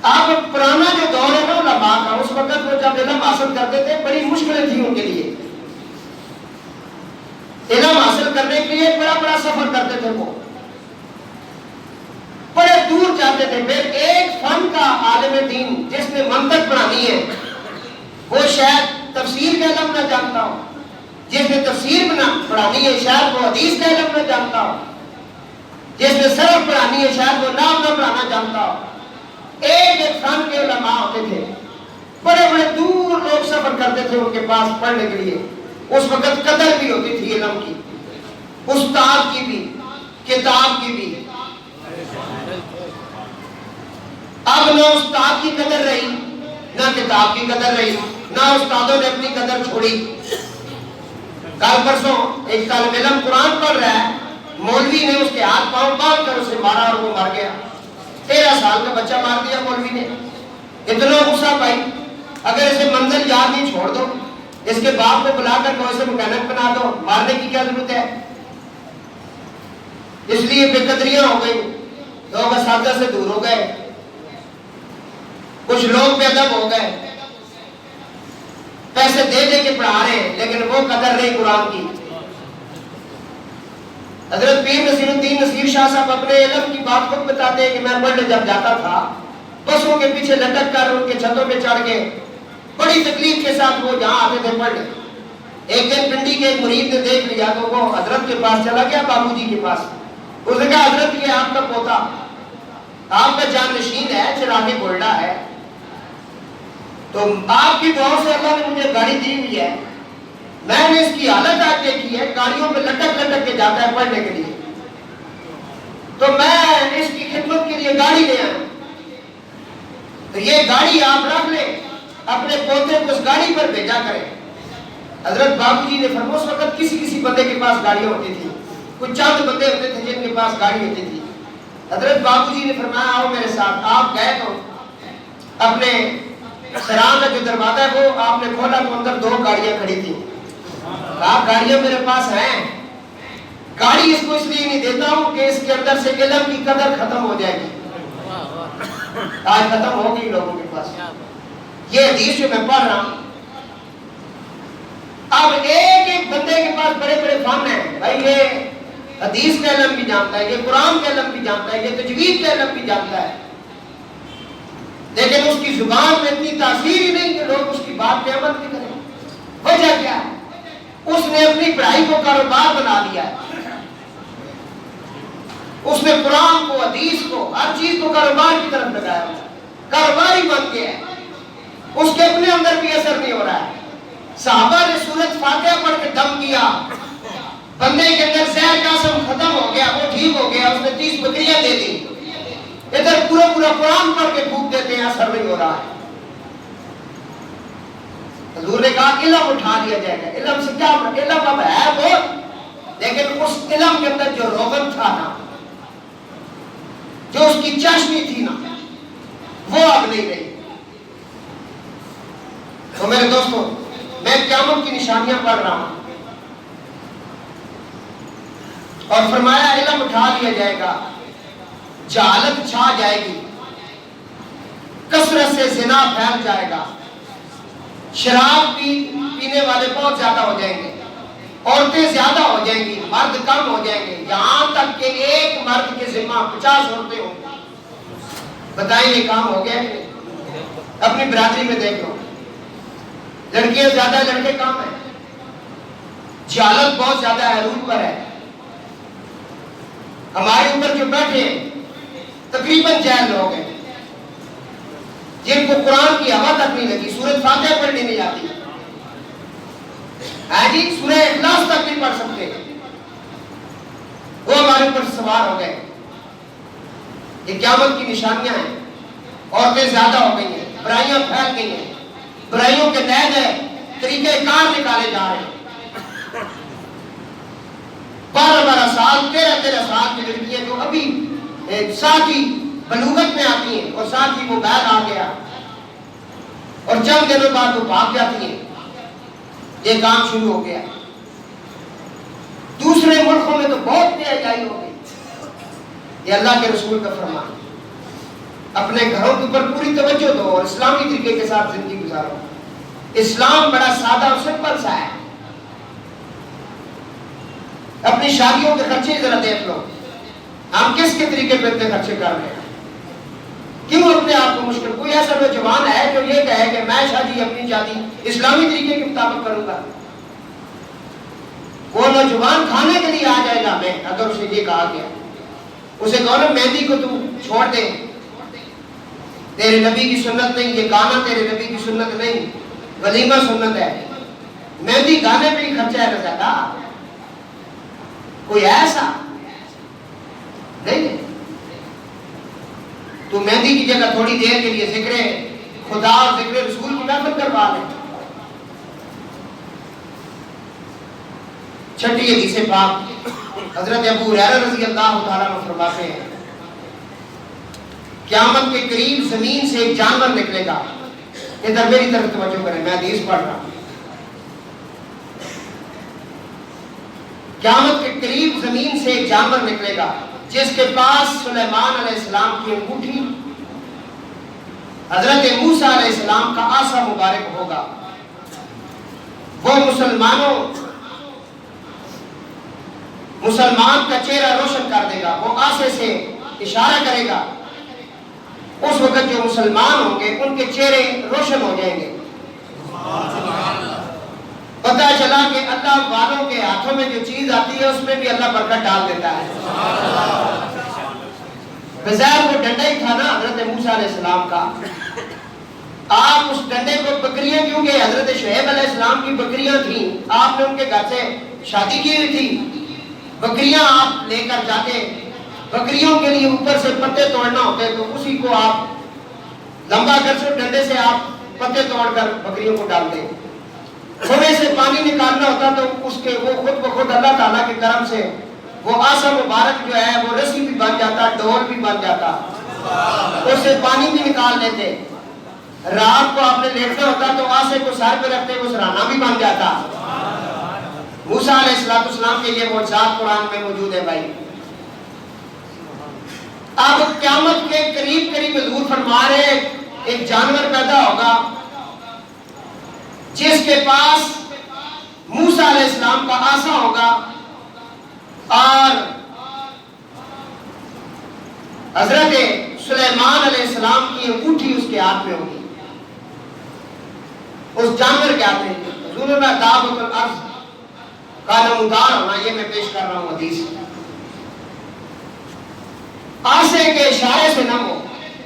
اب پرانا جو دور ہے نا علماء کا، اس وقت وہ جب علم حاصل کرتے تھے بڑی مشکلیں تھیں ان کے لیے، علم حاصل کرنے کے لیے بڑا بڑا سفر کرتے تھے، وہ بڑے دور جاتے تھے۔ پھر ایک فن کا عالم دین جس نے منطق پڑھانی ہے وہ شاید تفسیر کا علم نہ جانتا ہو، جس نے تفسیر پڑھانی ہے شاید وہ حدیث کا علم نہ جانتا ہو، جس نے صرف پڑھانی ہے شاید وہ نحو نہ پڑھانا جانتا ہو۔ ایک ایک فن کے علماء ہوتے تھے، بڑے بڑے دور لوگ سفر کرتے تھے ان کے پاس پڑھنے کے لیے۔ اس وقت قدر بھی ہوتی تھی علم کی، استاد کی بھی، کتاب کی بھی۔ اب نہ استاد کی قدر رہی، نہ کتاب کی قدر رہی، نہ استادوں نے اپنی قدر چھوڑی۔ کل پرسوں ایک طالب علم قرآن پڑھ رہا ہے، مولوی نے اس کے ہاتھ پاؤں باندھ کر اسے مارا اور وہ مر گیا۔ 13 سال کا بچہ مار دیا مولوی نے، اتنا غصہ پائی، اگر اسے منزل یاد نہیں چھوڑ دو، اس کے باپ کو بلا کر کوئی سے مکینک بنا دو، مارنے کی کیا ضرورت ہے؟ اس لیے بے قدریاں ہو گئی، لوگ اساتذہ سے دور ہو گئے، کچھ لوگ بے ادب ہو گئے، پیسے دے دے کے پڑھا رہے ہیں لیکن وہ قدر نہیں قرآن کی۔ حضرت پیر نصیر الدین نصیر شاہ صاحب اپنے علم کی بات خود بتاتے ہیں کہ میں پڑھنے جب جاتا تھا بسوں کے پیچھے لٹک کر ان کے چھتوں پہ چڑھ کے بڑی تکلیف کے ساتھ وہ جہاں آتے تھے پڑھنے۔ ایک دن پنڈی کے ایک مرید نے دیکھ لیا تو وہ حضرت کے پاس چلا گیا، بابو جی کے پاس، اس نے کہا حضرت یہ آپ کا پوتا آپ کا جانشین ہے، چراغ گولڈا ہے، تو آپ کی دعاؤں سے اللہ نے مجھے گاڑی دی ہوئی ہے، میں نے اس کی حالت آج دیکھی ہے، گاڑیوں پہ لٹک لٹک کے جاتا ہے پڑھنے کے لیے، تو میں اس کی خدمت کے لیے گاڑی لے آیا، تو یہ گاڑی آپ رکھ لیں، اپنے پوتے کو اس گاڑی پر بھیجا کریں۔ حضرت بابو جی نے فرمایا اس وقت کسی کسی بندے کے پاس گاڑیاں ہوتی تھی، کچھ چند بندے ہوتے تھے جن کے پاس گاڑی ہوتی تھی۔ حضرت بابو جی نے فرمایا آؤ میرے ساتھ، آپ گئے تو اپنے سران کا جو دروازہ ہے وہ آپ نے کھولا تو اندر 2 گاڑیاں کھڑی تھی، آپ گاڑیاں میرے پاس ہیں، گاڑی اس کو اس لیے نہیں دیتا ہوں کہ اس کے اندر سے علم کی قدر ختم ہو جائے گی، آج ختم ہوگی لوگوں کے پاس۔ یہ حدیث جو میں پڑھ رہا ہوں، اب ایک ایک بندے کے پاس بڑے بڑے فن ہیں، بھائی یہ حدیث کا علم بھی جانتا ہے، یہ قرآن کا علم بھی جانتا ہے، یہ تجوید کا علم بھی جانتا ہے، لیکن اس کی زبان میں اتنی تاثیر ہی نہیں کہ لوگ اس کی بات پہ عمل بھی کریں۔ وجہ کیا ہے؟ اس نے اپنی پڑھائی کو کاروبار بنا لیا ہے، اس نے قرآن کو، حدیث کو، ہر چیز کو کاروبار کی طرف لگایا ہے، کاروباری بن گیا ہے، اس کے اپنے اندر بھی اثر نہیں ہو رہا ہے۔ صحابہ نے سورۃ فاتحہ پڑھ کے دم کیا، بندے کے اندر زہر کا اثر ختم ہو گیا، وہ ٹھیک ہو گیا، اس نے 30 بکریاں دے دی، ادھر پورا قرآن پڑھ کے پھونک دیتے ہیں، اثر نہیں ہو رہا ہے۔ حضور نے کہا علم اٹھا دیا جائے گا، علم سے کیا مطلب؟ علم اب ہے بہت، لیکن اس علم کے اندر جو روغن تھا نا، جو اس کی چاشنی تھی نا، وہ اب نہیں رہی۔ تو میرے دوستوں، میں قیامت کی نشانیاں پڑھ رہا ہوں، اور فرمایا علم اٹھا لیا جائے گا، جہالت چھا جائے گی، کثرت سے زنا پھیل جائے گا، شراب پینے والے بہت زیادہ ہو جائیں گے، عورتیں زیادہ ہو جائیں گی، مرد کم ہو جائیں گے، یہاں تک کہ ایک مرد کے ذمہ 50 عورتیں ہوں گی۔ بتائیں یہ کام ہو گیا کہ اپنی برادری میں دیکھ لو، لڑکیاں زیادہ، لڑکے کم ہیں، جہالت بہت زیادہ ہے، عروج پر ہے۔ ہمارے اوپر جو بیٹھے ہیں تقریباً جاہل لوگ ہیں، جن کو قرآن کی ہوا تک نہیں لگی، سورۃ فاتحہ پڑھنی نہیں آتی، جی سورہ اخلاص تک نہیں پڑھ سکتے، وہ ہمارے اوپر سوار ہو گئے۔ یہ قیامت کی نشانیاں ہیں، عورتیں زیادہ ہو گئی ہیں، برائیاں پھیل گئی ہیں، برائیوں کے نئے نئے طریقے کار نکالے جا رہے ہیں۔ 12 سال 13 سال کی لڑکیاں جو ابھی ساتھ ہی بلوغت میں آتی ہیں، اور ساتھ ہی موبائل آ گیا، اور چند دنوں بعد وہ بھاگ جاتی ہیں، یہ کام شروع ہو گیا۔ دوسرے ملکوں میں تو بہت بے حیائی ہو گئی۔ یہ اللہ کے رسول کا فرمان، اپنے گھروں کے اوپر پوری توجہ دو اور اسلامی طریقے کے ساتھ زندگی گزارو۔ اسلام بڑا سادہ اور سمپل سا ہے۔ اپنی شادیوں کے خرچے ذرا دیکھ لو، ہم کس کے طریقے پہ اتنے خرچے کر رہے ہیں؟ کیوں اپنے آپ کو مشکل؟ کوئی ایسا نوجوان ہے جو یہ کہے کہ میں اپنی شادی اسلامی طریقے کے مطابق کروں گا؟ وہ نوجوان کھانے کے لیے آ جائے گا میں، اگر اسے یہ کہا گیا، اسے کہو نا مہندی کو تو چھوڑ دے، تیرے نبی کی سنت نہیں، یہ گانا تیرے نبی کی سنت نہیں، ولیمہ سنت ہے، مہندی گانے پہ ہی خرچہ ہے زیادہ، کوئی ایسا نہیں ہے۔ تو مہندی کی جگہ تھوڑی دیر کے لیے ذکر خدا اور ذکر رسول کی محفل کروا لیں۔ چھٹی حدیث پاک حضرت ابو ہریرہ رضی اللہ تعالیٰ عنہ فرماتے ہیں، قیامت کے قریب زمین سے ایک جانور نکلے گا۔ ادھر میری طرف توجہ کریں، میں حدیث پڑھ رہا ہوں۔ قیامت کے قریب زمین سے ایک جانور نکلے گا جس کے پاس سلیمان علیہ السلام کی انگوٹھی، حضرت موسیٰ علیہ السلام کا عصا مبارک ہوگا۔ وہ مسلمان کا چہرہ روشن کر دے گا، وہ عصے سے اشارہ کرے گا، اس وقت جو مسلمان ہوں گے ان کے چہرے روشن ہو جائیں گے، پتہ چلا کہ اللہ والوں کے ہاتھوں میں جو چیز آتی ہے اس میں بھی اللہ برکت ڈال دیتا ہے. بظاہر وہ ڈنڈا ہی تھا نا حضرت موسیٰ علیہ السلام کا. آپ اس ڈنڈے کو بکریاں, کیونکہ حضرت شعیب علیہ السلام کی بکریاں تھیں, آپ نے ان کے گھر سے شادی کی ہوئی تھی, بکریاں آپ لے کر جاتے, بکریوں کے لیے اوپر سے پتے توڑنا ہوتے تو اسی کو آپ لمبا کر سے ڈنڈے سے آپ پتے توڑ کر بکریوں کو ڈالتے. کنویں سے پانی نکالنا ہوتا تو اس کے وہ خود بخود اللہ تعالیٰ کے کرم سے وہ آسا مبارک جو ہے وہ رسی بھی بن جاتا, ڈول بھی بن جاتا, اس سے پانی بھی نکال لیتے. رات کو آپ نے لیٹنا ہوتا تو آسے کو سر پہ رکھتے وہ سرانا بھی بن جاتا. موسیٰ علیہ السلام کے یہ معجزات قرآن میں موجود ہے بھائی. اب قیامت کے قریب قریب حضور فرما رہے ایک جانور پیدا ہوگا جس کے پاس موسیٰ علیہ السلام کا آسا ہوگا اور حضرت سلیمان علیہ السلام کی انگوٹھی اس کے ہاتھ میں ہوگی. اس جانور کے ہاتھ میں حضور میں دعوت الارض کا نمودار ہونا, یہ میں پیش کر رہا ہوں حدیث. آسے کے اشارے سے نہ وہ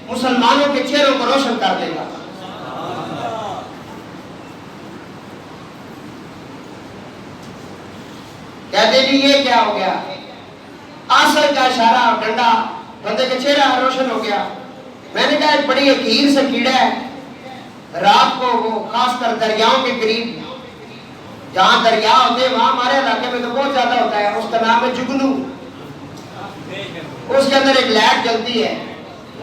مسلمانوں کے چہروں کو روشن کر دے گا. کہتے جی یہ کیا ہو گیا؟ آسر کا اشارہ ڈنڈا, بندے کا چہرہ روشن ہو گیا. میں نے کہا ایک بڑی حقیر سے کیڑا ہے, رات کو وہ خاص کر دریاؤں کے قریب جہاں دریا ہوتے ہیں وہاں ہمارے علاقے میں تو بہت زیادہ ہوتا ہے, اس کا نام ہے جگنو. اس کے اندر ایک لائٹ جلتی ہے.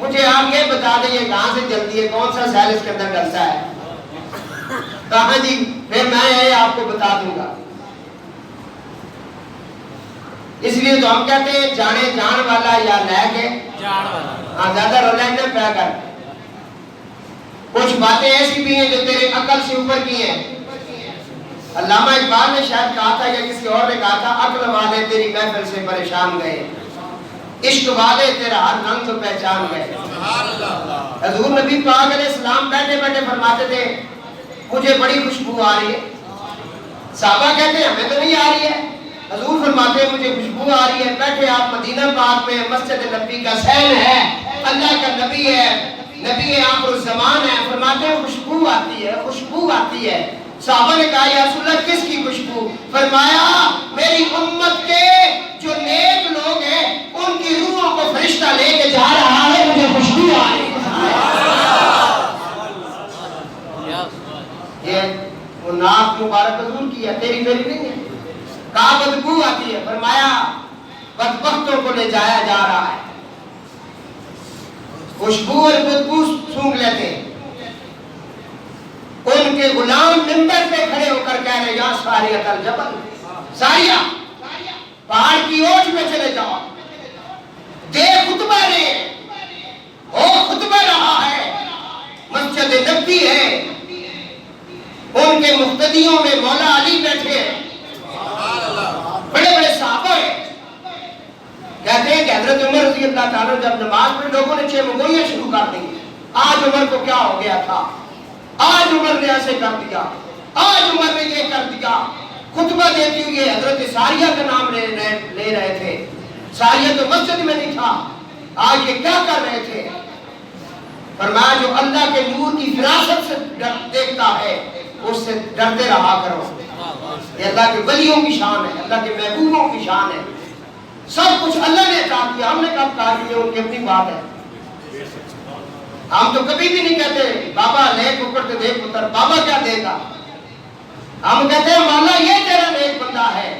مجھے آپ یہ بتا دیں یہ کہاں سے جلتی ہے, کون سا سیل اس کے اندر ڈلتا ہے؟ کہاں جی پھر میں یہ آپ کو بتا دوں گا. اس لیے تو ہم کہتے ہیں جانے جان والا یا لے کے ہاں زیادہ رولا نہ پیا کر. کچھ باتیں ایسی بھی ہیں جو تیرے عقل سے اوپر کی ہیں. علامہ اقبال نے شاید کہا تھا یا کسی اور نے کہا تھا, عقل والے تیری محفل سے پریشان گئے, عشق والے تیرا ہر رنگ تو پہچان گئے. حضور نبی پاک علیہ السلام بیٹھے بیٹھے فرماتے تھے مجھے بڑی خوشبو آ رہی ہے. صحابہ کہتے ہیں ہمیں تو نہیں آ رہی ہے. حضور فرماتے ہیں مجھے خوشبو آ رہی ہے. بیٹھے آپ مدینہ پاک میں, مسجد نبی کا سین ہے, اللہ کا نبی ہے, نبی آخر الزمان ہے, فرماتے ہیں خوشبو آتی ہے, خوشبو آتی ہے. صحابہ نے کہا یا رسول اللہ کس کی خوشبو؟ فرمایا میری امت کے جو نیک لوگ ہیں ان کی روحوں کو فرشتہ لے کے جا رہا ہے, مجھے خوشبو آ رہی ہے. یہ وہ ناک مبارک حضور کی ہے, تیری میری نہیں ہے. کہا بدبو آتی ہے, فرمایا بدبختوں کو لے جایا جا رہا ہے. خوشبو اور بدبو سونگ لیتے ہیں. ان کے غلام منبر پہ کھڑے ہو کر کہہ رہے یا ساریہ الجبل, ساریہ پہاڑ کی اوٹ میں چلے جاؤ, دے خطبہ رہے, وہ خطبہ رہا ہے, مسجد نبی ہے, ان کے مقتدیوں میں مولا علی بیٹھے ہیں, بڑے بڑے صحابہ ہیں. کہتے ہیں کہ حضرت عمر رضی اللہ تعالیٰ جب نماز پڑھ لوگوں نے 6 منگویاں شروع کر دی. آج عمر کو کیا ہو گیا تھا, آج عمر نے ایسے کر دیا, آج عمر نے یہ کر دیا. خطبہ دیتی ہوئی حضرت ساریہ کا نام لے رہے تھے. ساریہ تو مسجد میں نہیں تھا, آج یہ کیا کر رہے تھے؟ فرمایا جو اللہ کے نور کی فراست سے دیکھتا ہے اس سے ڈرتے رہا کرو. یہ اللہ کے ولیوں کی شان ہے, اللہ کے محبوبوں کی شان ہے. سب کچھ اللہ نے عطا کیا, ہم نے کب کہا کہ یہ ان کی اپنی بات ہے. ہم تو کبھی بھی نہیں کہتے بابا لے پکڑ کے دے پتر, بابا کیا دے گا. ہم کہتے ہیں مولا یہ تیرا نیک بندہ ہے.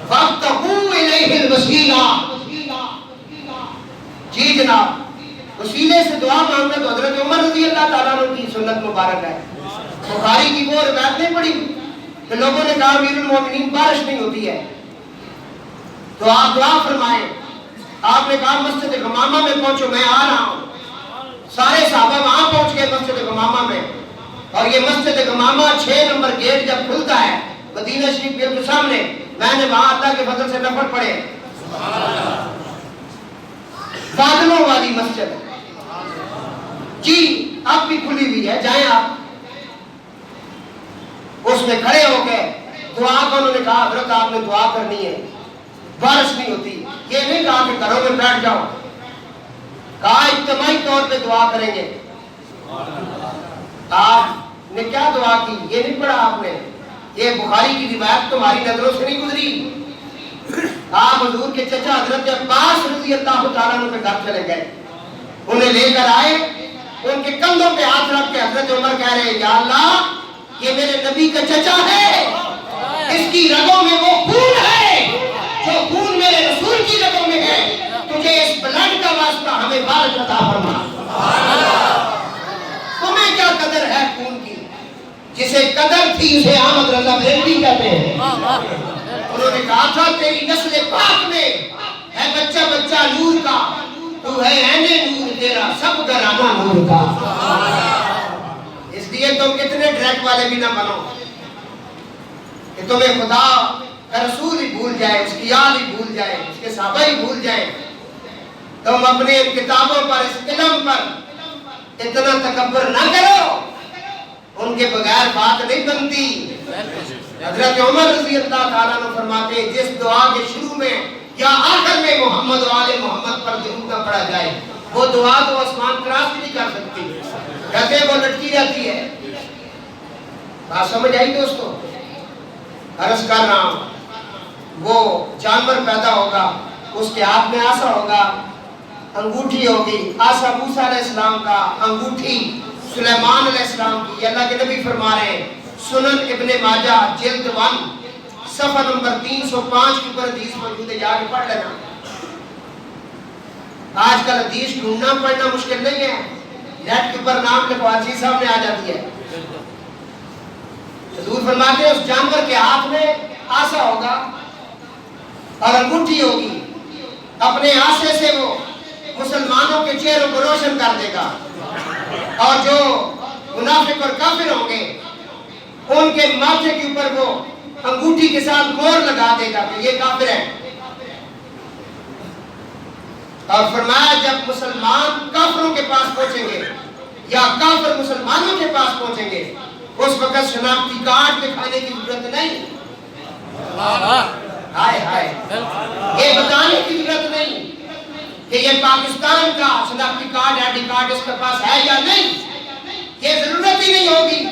فَابْتَغُوا إِلَيْهِ الْوَسِيلَةَ, جی جناب وسیلے سے دعا مانگنا تو حضرت عمر رضی اللہ تعالیٰ عنہ کی سنت مبارک ہے. بخاری کی وہ روایت نہیں پڑھی کہ لوگوں نے کہا امیر المومنین بارش نہیں ہوتی ہے تو آپ دعا فرمائیں. آپ نے کہا مسجد غمامہ میں پہنچو, میں آ رہا ہوں. سارے صحابہ وہاں پہنچ گئے مسجد غمامہ میں, اور یہ مسجد غمامہ 6 نمبر گیٹ جب کھلتا ہے مدینہ شریف کے سامنے, میں نے وہاں اللہ کے فضل سے نفل پڑھے. بادلوں والی مسجد جی اب بھی کھلی ہوئی ہے, جائیں آپ. اس اس میں کھڑے ہو گئے دعا کو انہوں نے کہا حضرت آپ نے دعا کرنی ہے، بارش نہیں ہوتی، یہ نہیں کہا کہ گھروں میں بیٹھ جاؤ، کہا اجتماعی طور پہ دعا کریں گے۔ آپ نے کیا دعا کی؟ یہ نہیں پڑھا آپ نے، یہ بخاری کی روایت تمہاری نظروں سے نہیں گزری۔ آپ حضور کے چچا حضرت عباس رضی اللہ تعالیٰ عنہ پہ گھر چلے گئے، انہیں لے کر آئے، ان کے کندھوں پہ ہاتھ رکھ کے حضرت عمر کہہ رہے یا اللہ یہ میرے نبی کا چچا ہے، اس کی رگوں میں وہ خون ہے جو خون میرے رسول کی رگوں میں ہے، تجھے اس بلڈ کا واسطہ ہمیں بارک عطا فرما۔ تمہیں کیا قدر ہے خون کی؟ جسے قدر تھی اسے احمد رضا بریلوی کہتے ہیں۔ انہوں نے کہا تھا تیری نسل پاک میں ہے بچہ بچہ نور کا، تو ہے عین نور تیرا سب گھرانہ نور کا۔ اس لیے تم کتنے ڈریک والے بھی نہ بنو کہ تمہیں خدا کا رسول ہی بھول جائے، اس کی یاد ہی بھول جائے، اس کے صحابہ ہی بھول جائے۔ تم اپنے کتابوں پر، اس علم پر اتنا تکبر نہ کرو، ان کے بغیر بات نہیں بنتی۔ حضرت عمر رضی اللہ تعالیٰ عنہ فرماتے ہیں جس دعا کے شروع میں یا آخر میں محمد و آل محمد پر درود نہ پڑھا جائے وہ دعا تو آسمان کراس بھی نہیں کر سکتی، کہتے ہیں وہ لٹکی رہتی ہے۔ بات سمجھ آئی دوستو؟ عرض کر رہا ہوں وہ جانور پیدا ہوگا، اس کے ہاتھ میں آسا ہوگا، انگوٹھی ہوگی، آسا موسیٰ علیہ السلام کا، انگوٹھی سلیمان علیہ السلام کی۔ اللہ کے نبی فرما رہے ہیں سنن ابن ماجہ جلد 1 صفحہ نمبر 305 کے اوپر حدیث موجود ہے، جا کے پڑھ لینا۔ آج کل حدیث ڈھونڈنا پڑھنا مشکل نہیں ہے، نیٹ کے اوپر نام لکھوا چیز سامنے آ جاتی ہے۔ حضور فرماتے ہیں اس جانور کے ہاتھ میں آسا ہوگا اور انگوٹھی ہوگی، اپنے آسے سے وہ مسلمانوں کے چہروں کو روشن کر دے گا، اور جو منافق اور کافر ہوں گے ان کے ماتھے کے اوپر وہ انگوٹھی کے ساتھ مور لگا دے گا کہ یہ کافر ہے۔ اور فرمایا جب مسلمان کافروں کے پاس پہنچیں گے یا کافر مسلمانوں کے پاس پہنچیں گے اس وقت شناختی کارڈ دکھانے کی ضرورت نہیں، ہائے ہائے یہ بتانے کی ضرورت نہیں کہ یہ پاکستان کا شناختی کارڈ آئی ڈی کارڈ اس کے پاس ہے یا نہیں، یہ ضرورت ہی نہیں ہوگی۔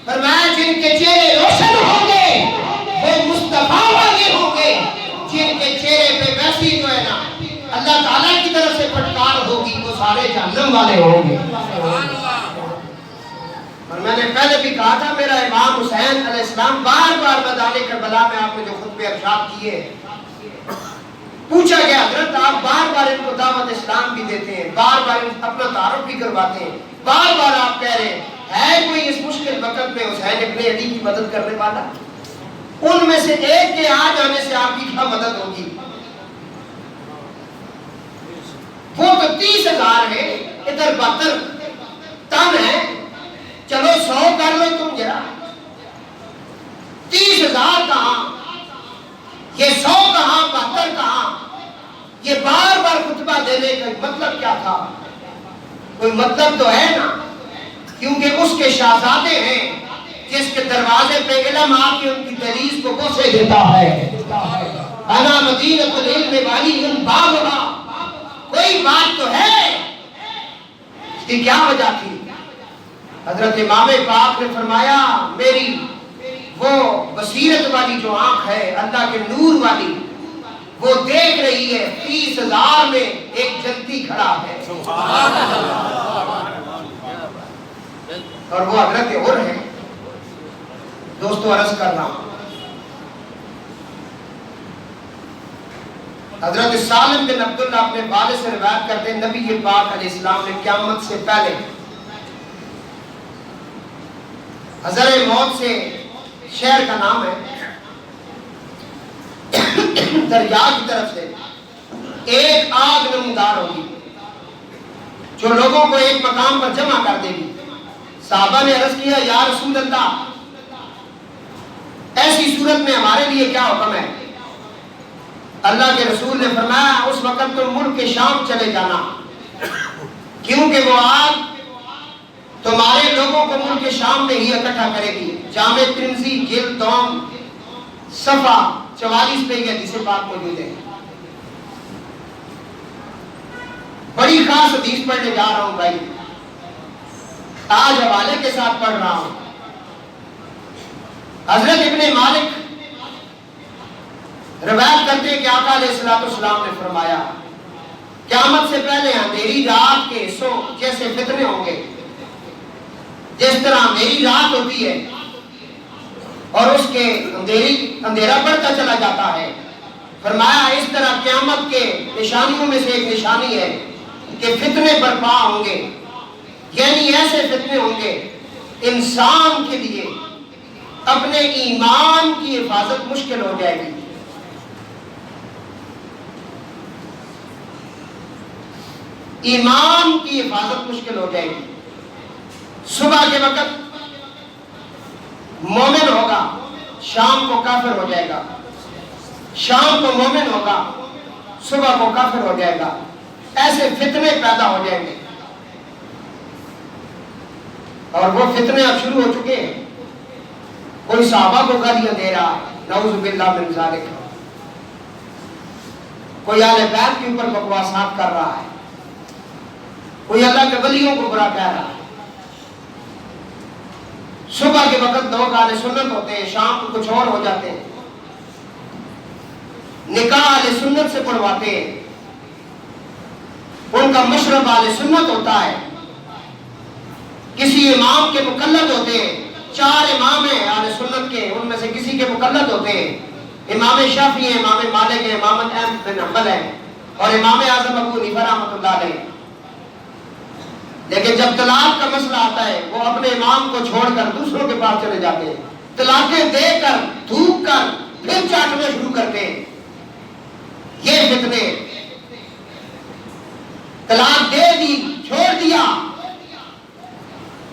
فرمایا جن کے چہرے روشن ہوں گے وہ مصطفیٰ والے ہوں گے، جن کے چہرے پہ ویسی جو ہے نا اللہ تعالیٰ کی طرف سے پھٹکار ہوگی وہ سارے جہنم والے ہوں گے۔ اور میں نے پہلے بھی کہا تھا میرا امام حسین علیہ السلام بار بار میدان کربلا میں آپ نے جو خطبے ارشاد کیے پوچھا گیا حضرت آپ بار بار ان کو دعوت اسلام بھی دیتے ہیں، بار بار اپنا تعارف بھی کرواتے ہیں، بار بار آپ کہہ رہے ہیں ہے کوئی اس مشکل وقت میں حسین ابن علی کی مدد کرنے والا؟ ان میں سے ایک کے آ جانے سے آپ کی کیا مدد ہوگی؟ وہ تو 30,000 ہے، ادھر 72 تن ہے، چلو 100 کر لو تم ذرا، 30,000 کہاں، یہ 100 کہاں، 72 کہاں؟ یہ بار بار خطبہ دینے کا مطلب کیا تھا؟ کوئی مطلب تو ہے نا، کیونکہ اس کے شہزادے ہیں جس کے دروازے پہ علم آ کے ان کی دہلیز کو بوسے دیتا ہے۔ انا مدینۃ العلم والی ان بابھا، کوئی بات تو ہے۔ اس کی کیا وجہ تھی؟ حضرت امام پاک نے فرمایا میری وہ بصیرت والی جو آنکھ ہے اللہ کے نور والی وہ دیکھ رہی ہے 30,000 میں ایک جنتی کھڑا ہے، اور وہ حضرت عمر ہیں۔ دوستو عرض کر رہا ہوں حضرت سالم بن عبداللہ اپنے والد سے روایت کرتے ہیں نبی پاک علیہ السلام نے قیامت سے پہلے حضر موت سے شہر کا نام ہے دریا کی طرف سے ایک آگ نمودار ہوگی جو لوگوں کو ایک مقام پر جمع کر دے گی۔ صحابہ نے عرض کیا یا رسول اللہ ایسی صورت میں ہمارے لیے کیا حکم ہے؟ اللہ کے رسول نے فرمایا اس وقت تم ملک کے شام چلے جانا، کیونکہ وہ آگ تمہارے لوگوں کو ملک شام میں ہی اکٹھا کرے گی۔ جامع ترمذی جلد دوم صفحہ 44 پہ یہ حدیث پاک موجود ہے۔ بڑی خاص حدیث پڑھنے جا رہا ہوں بھائی، آج حوالے کے ساتھ پڑھ رہا ہوں۔ حضرت ابن مالک روایت کرتے ہیں کہ آقا علیہ السلام نے فرمایا قیامت سے پہلے اندھیری رات کے حصوں جیسے فتنے ہوں گے، جس طرح میری رات ہوتی ہے اور اس کے اندھیرا بڑھتا چلا جاتا ہے، فرمایا اس طرح قیامت کے نشانیوں میں سے ایک نشانی ہے کہ فتنے برپا ہوں گے، یعنی ایسے فتنے ہوں گے انسان کے لیے اپنے ایمان کی حفاظت مشکل ہو جائے گی۔ ایمان کی حفاظت مشکل ہو جائے گی۔ صبح کے وقت مومن ہوگا، شام کو کافر ہو جائے گا، شام کو مومن ہوگا، صبح کو کافر ہو جائے گا۔ ایسے فتنے پیدا ہو جائیں گے، اور وہ فتنے اب شروع ہو چکے ہیں۔ کوئی صحابہ کو گالیاں دے رہا ہے، نعوذ باللہ من ذالک، کوئی اہل بیت کے اوپر بکواسات کر رہا ہے، کوئی اللہ کے ولیوں کو برا کہہ رہا ہے۔ صبح کے وقت لوگ اہل سنت ہوتے ہیں، شام کو کچھ اور ہو جاتے ہیں، نکاح اہل سنت سے پڑھواتے ہیں، ان کا مشرب اہل سنت ہوتا ہے، کسی امام کے مقلد ہوتے ہیں۔ 4 امام ہیں اہل سنت کے، ان میں سے کسی کے مقلد ہوتے ہیں۔ امام شافعی ہیں، امام مالک ہیں، امام احمد بن حنبل ہیں، اور امام اعظم ابو حنیفہ رحمۃ اللہ علیہ۔ لیکن جب طلاق کا مسئلہ آتا ہے، وہ اپنے امام کو چھوڑ کر دوسروں کے پاس چلے جاتے ہیں، طلاقیں دے کر تھوک کر پھر چاٹنا شروع کرتے ہیں۔ یہ فتنے، طلاق دے دی، چھوڑ دیا،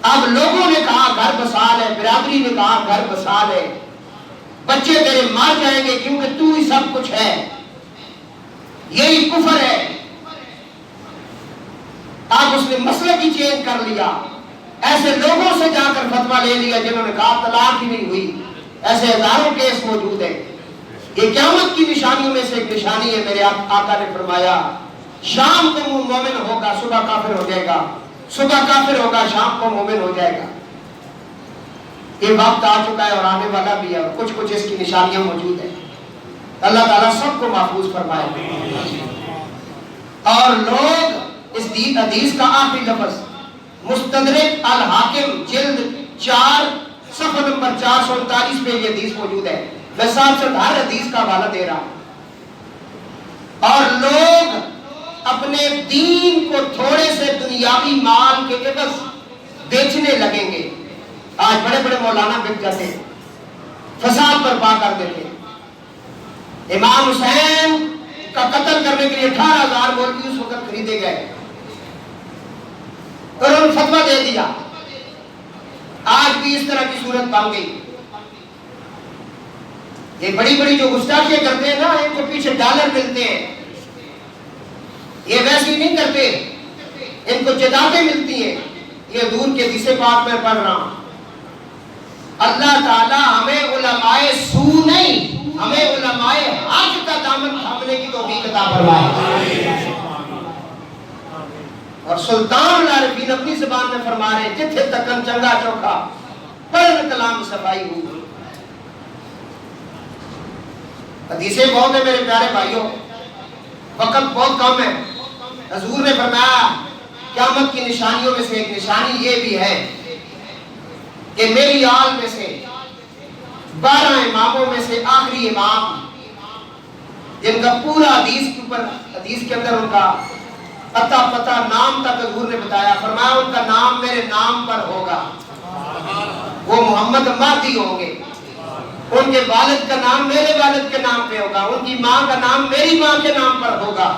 اب لوگوں نے کہا گھر بسال ہے، برادری نے کہا گھر بسال ہے، بچے تیرے مر جائیں گے کیونکہ تو ہی سب کچھ ہے، یہی کفر ہے۔ اب اس نے مسئلہ کی چینج کر لیا، ایسے لوگوں سے جا کر فتویٰ لے لیا جنہوں نے کہا طلاق ہی نہیں ہوئی۔ ایسے ہزاروں کیس موجود ہیں۔ یہ قیامت کی نشانیوں میں سے ایک نشانی ہے۔ میرے آقا نے فرمایا شام کو وہ مومن ہوگا، صبح کافر ہو جائے گا، صبح کافر ہوگا، شام کو مومن ہو جائے گا۔ یہ وقت آ چکا ہے اور آنے والا بھی ہے، اور کچھ اس کی نشانیاں موجود ہیں۔ اللہ تعالیٰ سب کو محفوظ فرمائے۔ اور لوگ اس حدیث کا آخری لفظ مستدرک الحاکم جلد 4 صفحہ نمبر 439 پہ یہ حدیث موجود ہے۔ میں ساتھ ساتھ ہر حدیث کا حوالہ دے رہا ہوں۔ اور لوگ اپنے دین کو تھوڑے سے دنیاوی مال کے عوض بیچنے لگیں گے۔ آج بڑے بڑے مولانا بک جاتے ہیں، فساد برپا کر دیتے ہیں۔ امام حسین کا قتل کرنے کے لیے 18,000 مولوی اس وقت خریدے گئے، اور انہوں نے فتویٰ دے دیا۔ آج بھی اس طرح کی صورت بن گئی۔ یہ بڑی بڑی جو گستاخیاں کرتے ہیں نا، ان کو پیچھے ڈالر ملتے ہیں، یہ ویسے نہیں کرتے، ان کو جداتیں ملتی ہیں۔ یہ دور کے حدیث پاک میں پڑھ رہا ہوں۔ اللہ تعالیٰ ہمیں علماء سو نہیں، ہمیں علماء حق کا دامن تھامنے کی توفیق عطا فرمائے۔ اور سلطان العارفین اپنی زبان میں فرما رہے ہیں جتھے تکن چنگا چوکھا پڑھن کلام صفائی ہو۔ حدیثیں بہت ہیں میرے پیارے بھائیوں، وقت بہت کم ہے۔ حضور نے فرمایا قیامت کی نشانیوں میں سے ایک نشانی یہ بھی ہے کہ میری آل میں سے 12 اماموں میں سے آخری امام، جن کا پورا حدیث کے اندر ان کا عطا پتہ نام تک حضور نے بتایا، فرمایا ان کا نام میرے نام پر ہوگا، وہ محمد مہدی ہوں گے، ان کے والد کا نام میرے والد کے نام پہ ہوگا، ان کی ماں کا نام میری ماں کے نام پر ہوگا۔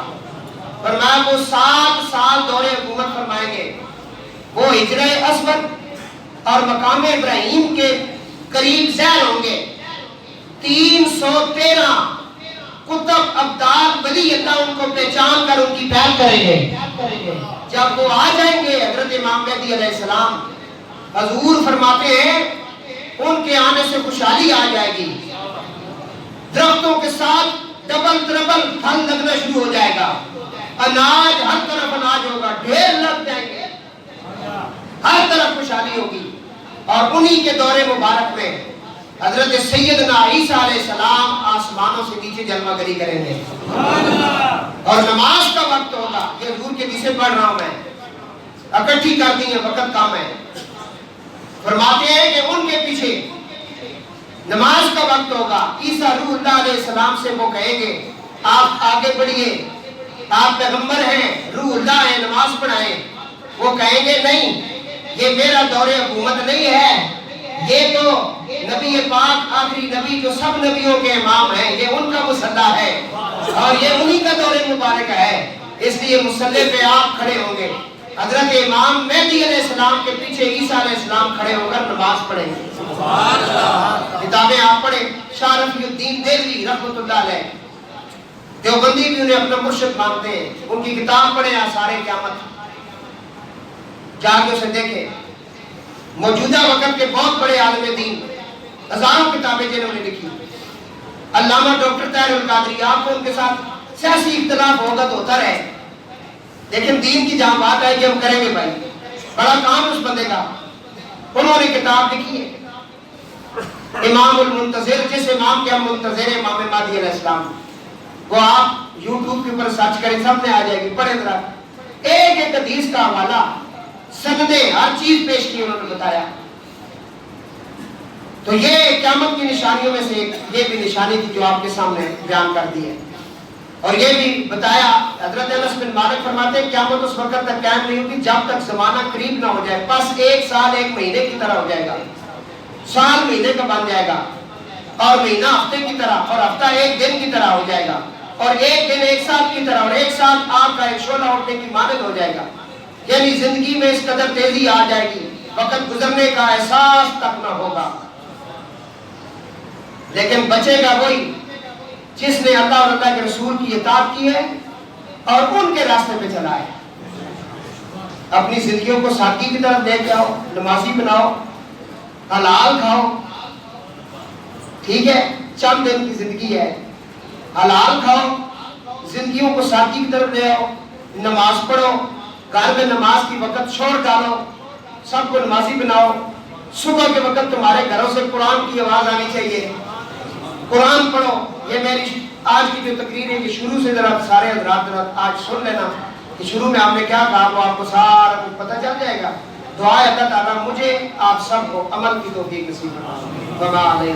فرمایا وہ 7 سال دورے حکومت فرمائیں گے، وہ ہجرہ اسود اور مقام ابراہیم کے قریب زیر ہوں گے۔ 313 کتب ابدال ولی اللہ ان کو پہچان کر ان کی پہل کریں گے۔ جب وہ آ جائیں گے حضرت امام مہدی علیہ السلام، حضور فرماتے ہیں ان کے آنے سے خوشحالی آ جائے گی، درختوں کے ساتھ ڈبل ٹربل پھل لگنا شروع ہو جائے گا، اناج ہر طرف اناج ہوگا، ڈھیر لگ جائیں گے، ہر طرف خوشحالی ہوگی۔ اور انہی کے دور مبارک میں حضرت سیدنا عیسیٰ علیہ السلام آسمانوں سے نیچے جلوہ گری کریں گے، اور نماز کا وقت ہوگا۔ یہ حضور کے حدیثیں پڑھ رہا ہوں میں، اکٹھی کر دی ہیں، وقت کم ہے۔ فرماتے ہیں کہ ان کے پیچھے نماز کا وقت ہوگا، عیسیٰ روح اللہ علیہ السلام سے وہ کہیں گے آپ آگے بڑھیے، آپ پیغمبر ہیں، روح اللہ ہے، نماز پڑھائیں۔ وہ کہیں گے نہیں، یہ میرا دور حکومت نہیں ہے، یہ تو نبی پاک آخری نبی جو سب نبیوں کے امام ہیں، یہ ان کا مصلی ہے اور یہ انہی کا دور مبارک ہے، اس لیے مصلی پہ آپ کھڑے ہوں گے۔ حضرت امام مہدی علیہ السلام کے پیچھے عیسیٰ علیہ السلام کھڑے ہو کر نماز پڑھیں گے۔ کتابیں آپ پڑھیں، شاہ رفیع الدین دہلوی رحمۃ اللہ علیہ، دیوبندی بھی انہیں اپنا مرشد مانتے ہیں، ان کی کتاب پڑھیں آثار قیامت، جا کے اسے دیکھیں۔ موجودہ وقت کے بہت بڑے عالم دین، ہزاروں کتابیں جنہوں نے لکھی، علامہ ڈاکٹر طاہر القادری، آپ کو ان کے ساتھ سیاسی اختلاف ہوگا تو ہوتا رہے، لیکن دین کی جہاں بات آئے گی ہم کریں گے بھائی، بڑا کام اس بندے کا۔ انہوں نے کتاب لکھی ہے امام المنتظر، جس امام کے ہم منتظر ہیں، امام مہدی علیہ السلام، وہ آپ یوٹیوب کے اوپر سرچ کریں، سب میں آ جائے گی، پڑھیں ذرا، ایک ایک حدیث کا حوالہ، سندیں، ہر چیز پیش کی انہوں نے بتایا۔ تو یہ قیامت کی نشانیوں میں سے ایک یہ بھی نشانی تھی جو آپ کے سامنے بیان کر دی ہے، اور یہ بھی بتایا۔ حضرت انس بن مالک فرماتے ہیں قیامت اس وقت تک قائم نہیں ہوگی جب تک زمانہ قریب نہ ہو جائے، بس ایک سال ایک مہینے کی طرح ہو جائے گا، سال مہینے کا بن جائے گا، اور مہینہ ہفتے کی طرح، اور ہفتہ ایک دن کی طرح ہو جائے گا، اور ایک دن ایک سال کی طرح، اور ایک سال آپ کا ایک شعلہ اٹھنے کی مانند ہو جائے گا۔ یعنی زندگی میں اس قدر تیزی آ جائے گی، وقت گزرنے کا احساس تک نہ ہوگا۔ لیکن بچے گا وہی جس نے اللہ اور اللہ کے رسول کی اطاعت کی ہے اور ان کے راستے پہ چلا ہے۔ اپنی زندگیوں کو سادگی کی طرف لے کے آؤ، نمازی بناؤ، حلال کھاؤ، ٹھیک ہے، چند دن کی زندگی ہے، حلال کھاؤ، زندگیوں کو سادگی کی طرف لے آؤ، نماز پڑھو، گھر میں نماز کی وقت چھوڑ ڈالو، سب کو نمازی بناؤ، صبح کے وقت تمہارے گھروں سے قرآن کی آواز آنی چاہیے، قرآن پڑھو۔ یہ میری آج کی جو تقریر ہے کہ شروع سے ذرا سارے حضرات آج سن لینا کہ شروع میں آپ نے کیا کہا، وہ آپ کو سارا کچھ پتہ چل جائے گا۔ دعا ہے اللہ تعالیٰ مجھے آپ سب کو عمل کی توفیق نصیب فرمائے۔